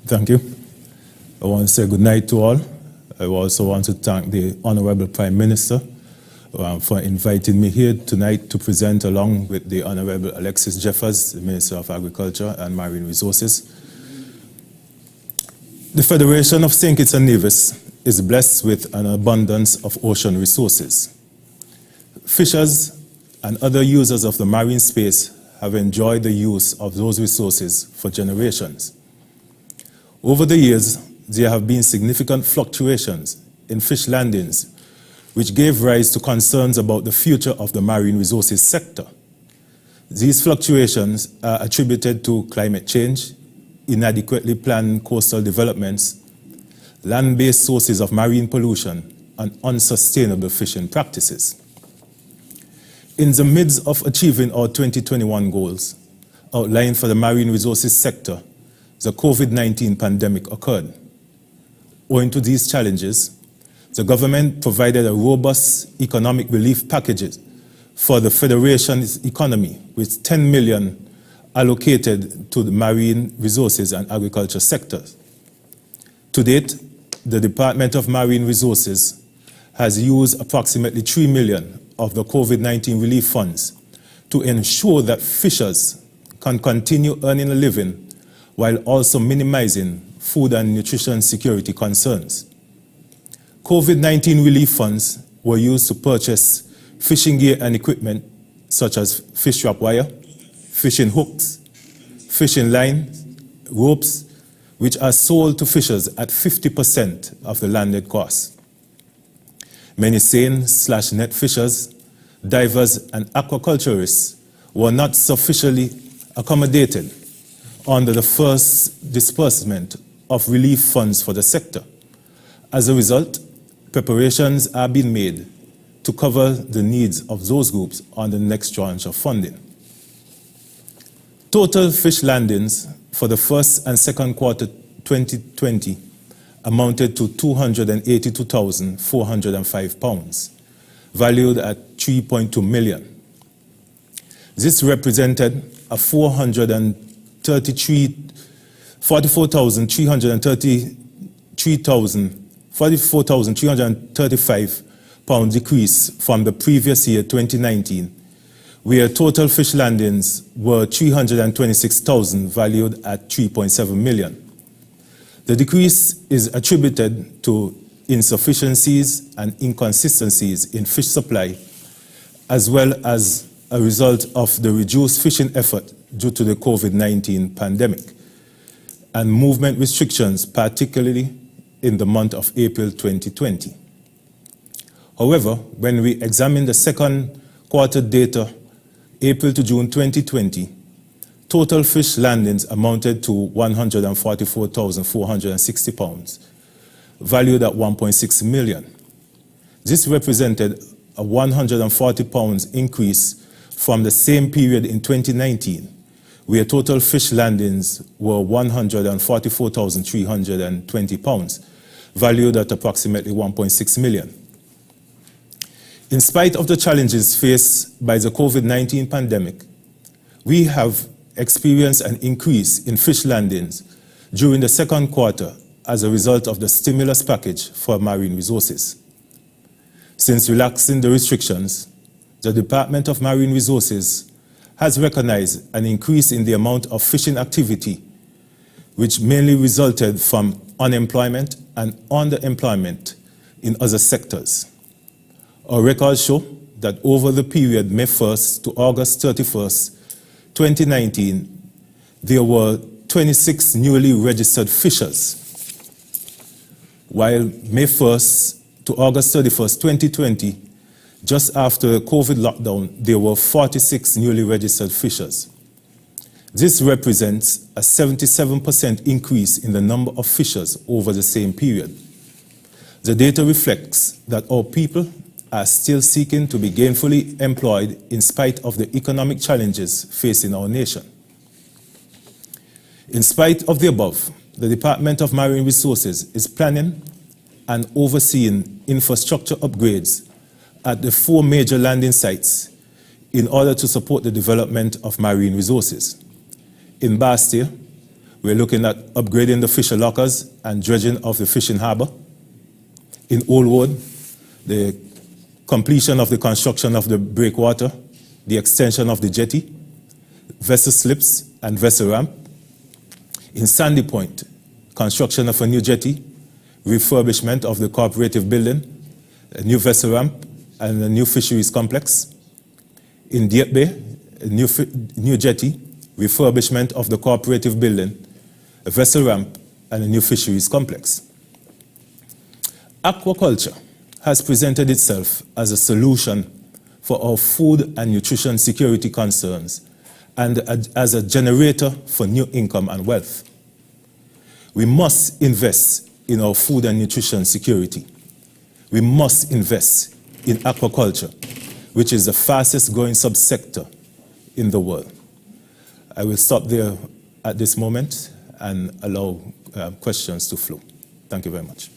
Thank you. I want to say good night to all. I also want to thank the Honorable Prime Minister for inviting me here tonight to present along with the Honorable Alexis Jeffers, the Minister of Agriculture and Marine Resources. The Federation of St. Kitts and Nevis is blessed with an abundance of ocean resources. Fishers and other users of the marine space have enjoyed the use of those resources for generations. Over the years, there have been significant fluctuations in fish landings, which gave rise to concerns about the future of the marine resources sector. These fluctuations are attributed to climate change, inadequately planned coastal developments, land-based sources of marine pollution, and unsustainable fishing practices. In the midst of achieving our 2021 goals outlined for the marine resources sector, the COVID-19 pandemic occurred. Owing to these challenges, the government provided a robust economic relief package for the Federation's economy, with 10 million allocated to the marine resources and agriculture sectors. To date, the Department of Marine Resources has used approximately 3 million of the COVID-19 relief funds to ensure that fishers can continue earning a living while also minimizing food and nutrition security concerns. COVID-19 relief funds were used to purchase fishing gear and equipment such as fish trap wire, fishing hooks, fishing lines, ropes, which are sold to fishers at 50% of the landed cost. Many seine/net fishers, divers, and aquaculturists were not sufficiently accommodated under the first disbursement of relief funds for the sector. As a result, preparations are being made to cover the needs of those groups on the next tranche of funding. Total fish landings for the first and second quarter 2020 amounted to 282,405 pounds, valued at 3.2 million. This represented a 44,335 pound decrease from the previous year, 2019, where total fish landings were 326,000, valued at 3.7 million. The decrease is attributed to insufficiencies and inconsistencies in fish supply, as well as a result of the reduced fishing effort due to the COVID-19 pandemic and movement restrictions, particularly in the month of April 2020. However, when we examine the second quarter data, April to June 2020, total fish landings amounted to 144,460 pounds, valued at 1.6 million. This represented a 140 pounds increase from the same period in 2019, where total fish landings were 144,320 pounds, valued at approximately 1.6 million. In spite of the challenges faced by the COVID-19 pandemic, we have experienced an increase in fish landings during the second quarter as a result of the stimulus package for marine resources. Since relaxing the restrictions, the Department of Marine Resources has recognized an increase in the amount of fishing activity, which mainly resulted from unemployment and underemployment in other sectors. Our records show that over the period May 1st to August 31st, 2019, there were 26 newly registered fishers, while May 1st to August 31st, 2020, just after the COVID lockdown, there were 46 newly registered fishers. This represents a 77% increase in the number of fishers over the same period. The data reflects that our people are still seeking to be gainfully employed in spite of the economic challenges facing our nation. In spite of the above, the Department of Marine Resources is planning and overseeing infrastructure upgrades at the 4 major landing sites in order to support the development of marine resources. In Bastia, We're looking at upgrading the fisher lockers and dredging of the fishing harbour. In Oldwood, the completion of the construction of the breakwater, the extension of the jetty, vessel slips and vessel ramp. In Sandy Point, construction of a new jetty, refurbishment of the cooperative building, a new vessel ramp, and a new fisheries complex. In Dieppe Bay, a new jetty, refurbishment of the cooperative building, a vessel ramp, and a new fisheries complex. Aquaculture has presented itself as a solution for our food and nutrition security concerns and as a generator for new income and wealth. We must invest in our food and nutrition security. We must invest in aquaculture, which is the fastest growing subsector in the world. I will stop there at this moment and allow questions to flow. Thank you very much.